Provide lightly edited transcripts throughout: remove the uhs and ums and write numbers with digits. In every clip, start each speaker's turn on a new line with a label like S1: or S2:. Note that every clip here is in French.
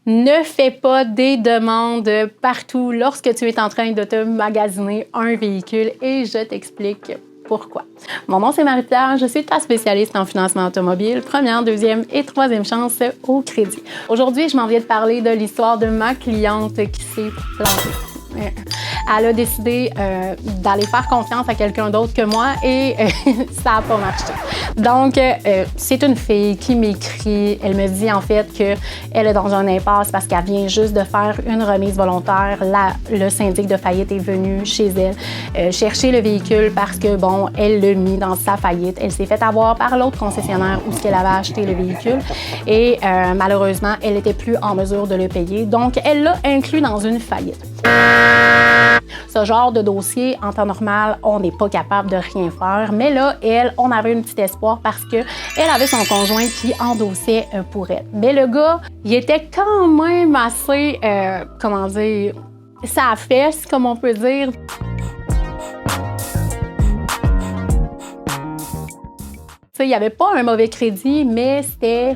S1: Ne fais pas des demandes partout lorsque tu es en train de te magasiner un véhicule et je t'explique pourquoi. Mon nom, c'est Marie-Pierre, je suis ta spécialiste en financement automobile, première, deuxième et troisième chance au crédit. Aujourd'hui, je m'en viens de parler de l'histoire de ma cliente qui s'est plantée. Elle a décidé d'aller faire confiance à quelqu'un d'autre que moi et ça n'a pas marché. Donc, c'est une fille qui m'écrit. Elle me dit en fait qu'elle est dans un impasse parce qu'elle vient juste de faire une remise volontaire. Le syndic de faillite est venu chez elle chercher le véhicule parce que, bon, elle l'a mis dans sa faillite. Elle s'est fait avoir par l'autre concessionnaire où elle avait acheté le véhicule et malheureusement, elle n'était plus en mesure de le payer. Donc, elle l'a inclus dans une faillite. Ce genre de dossier, en temps normal, on n'est pas capable de rien faire. Mais là, on avait un petit espoir parce qu'elle avait son conjoint qui endossait pour elle. Mais le gars, il était quand même assez, comment dire, sa fesse, comme on peut dire. Il n'y avait pas un mauvais crédit, mais c'était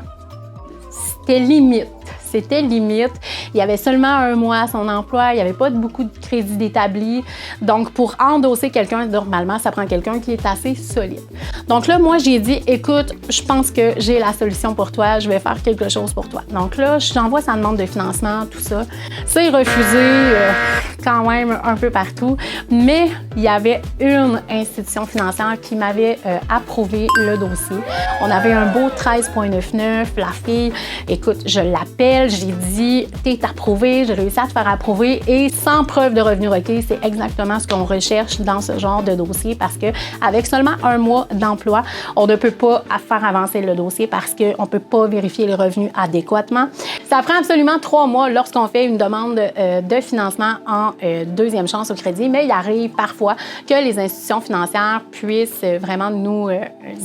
S1: limite. C'était limite. Il y avait seulement 1 mois à son emploi. Il n'y avait pas beaucoup de crédit d'établi. Donc, pour endosser quelqu'un, normalement, ça prend quelqu'un qui est assez solide. Donc là, moi, j'ai dit, écoute, je pense que j'ai la solution pour toi. Je vais faire quelque chose pour toi. Donc là, j'envoie sa demande de financement, tout ça. C'est refusé quand même un peu partout. Mais il y avait une institution financière qui m'avait approuvé le dossier. On avait un beau 13,99. La fille, écoute, je l'appelle. J'ai dit, t'es approuvé, j'ai réussi à te faire approuver et sans preuve de revenu requis, c'est exactement ce qu'on recherche dans ce genre de dossier parce qu'avec seulement 1 mois d'emploi, on ne peut pas faire avancer le dossier parce qu'on ne peut pas vérifier les revenus adéquatement. Ça prend absolument 3 mois lorsqu'on fait une demande de financement en deuxième chance au crédit, mais il arrive parfois que les institutions financières puissent vraiment nous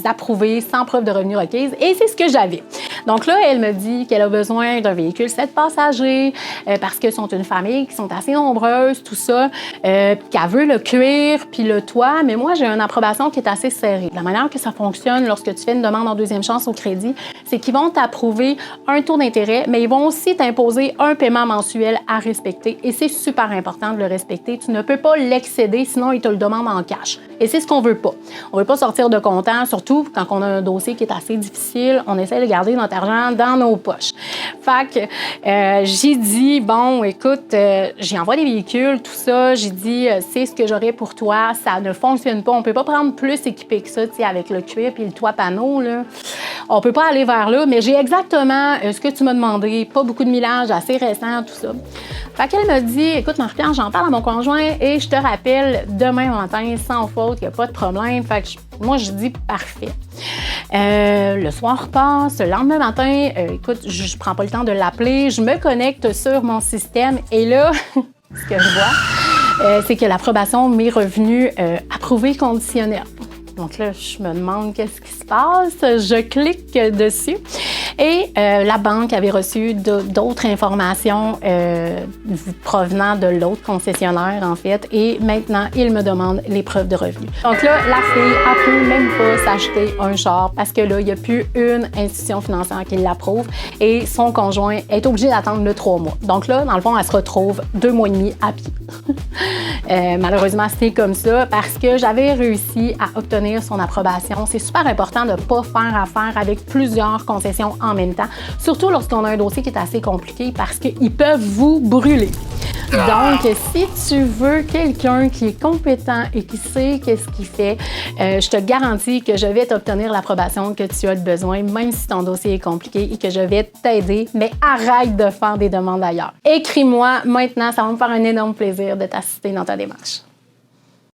S1: approuver sans preuve de revenu requise et c'est ce que j'avais. Donc là, elle me dit qu'elle a besoin d'un véhicule 7 passagers parce qu'ils sont une famille qui sont assez nombreuses, tout ça, qu'elle veut le cuir puis le toit, mais moi, j'ai une approbation qui est assez serrée. La manière que ça fonctionne lorsque tu fais une demande en deuxième chance au crédit, c'est qu'ils vont t'approuver un taux d'intérêt, mais ils vont aussi t'imposer un paiement mensuel à respecter et c'est super important de le respecter. Tu ne peux pas l'excéder, sinon ils te le demandent en cash. Et c'est ce qu'on veut pas. On veut pas sortir de comptant, surtout quand on a un dossier qui est assez difficile, on essaie de garder notre argent dans nos poches. Fait que j'ai dit, bon, écoute, j'y envoie des véhicules, tout ça. J'ai dit, c'est ce que j'aurais pour toi. Ça ne fonctionne pas. On peut pas prendre plus équipé que ça, tu sais, avec le cuir puis le toit panneau, là. On peut pas aller vers là, mais j'ai exactement ce que tu m'as demandé. Pas beaucoup de millage, assez récent, tout ça. Fait qu'elle me dit, écoute, Marie-Pierre, j'en parle à mon conjoint et je te rappelle demain matin, sans faute, il n'y a pas de problème. Fait que moi, je dis parfait. Le soir passe, le lendemain matin, écoute, je prends pas le temps de l'appeler, je me connecte sur mon système et là, ce que je vois, c'est que l'approbation m'est revenue approuvée conditionnelle. Donc là, je me demande qu'est-ce qui se passe. Je clique dessus et la banque avait reçu d'autres informations provenant de l'autre concessionnaire, en fait. Et maintenant, il me demande les preuves de revenus. Donc là, la fille ne peut même pas s'acheter un char parce que là, il n'y a plus une institution financière qui l'approuve et son conjoint est obligé d'attendre le 3 mois. Donc là, dans le fond, elle se retrouve 2 mois et demi à pied. Malheureusement, c'est comme ça parce que j'avais réussi à obtenir son approbation. C'est super important de ne pas faire affaire avec plusieurs concessions en même temps, surtout lorsqu'on a un dossier qui est assez compliqué parce qu'ils peuvent vous brûler. Donc, si tu veux quelqu'un qui est compétent et qui sait qu'est-ce qu'il fait, je te garantis que je vais t'obtenir l'approbation que tu as besoin, même si ton dossier est compliqué et que je vais t'aider, mais arrête de faire des demandes ailleurs. Écris-moi maintenant, ça va me faire un énorme plaisir de t'assister dans ta démarche.